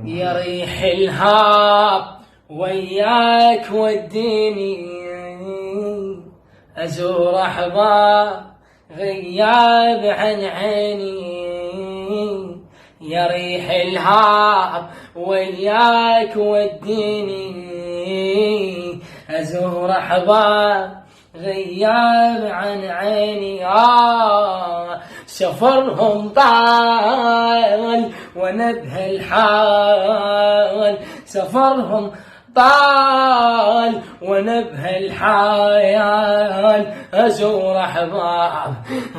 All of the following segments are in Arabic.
يريح الهاب وياك وديني أزور أحباب غياب عن عيني. يريح الهاب وياك وديني أزور أحباب غياب عن عيني. سفرهم طال ونبه الحال، سفرهم طال ونبه الحال أزور أحباب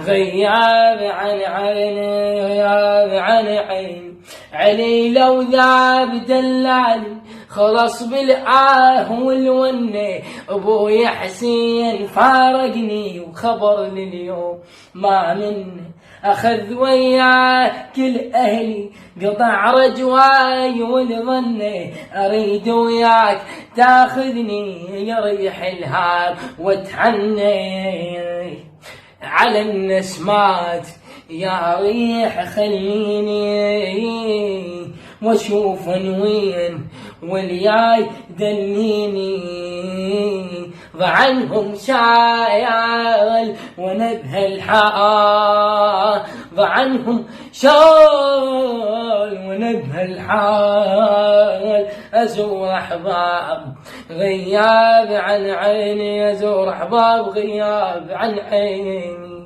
غياب عن عيني، غياب عن عيني. علي لو ذاب دلالي خلص بالآه والونة، أبوي حسين فارقني وخبر لليوم ما منه. أخذ وياه كل أهلي قطع رجواي والظنة، أريد وياك تاخذني يريح الهاب وتعني على النسمات. يا ريح خليني واشوف وين والياي دليني. ضع عنهم شايل ونبه الحال، ضع عنهم شايل ونبه الحال أزور أحباب غياب عن عيني، أزور أحباب غياب عن عيني.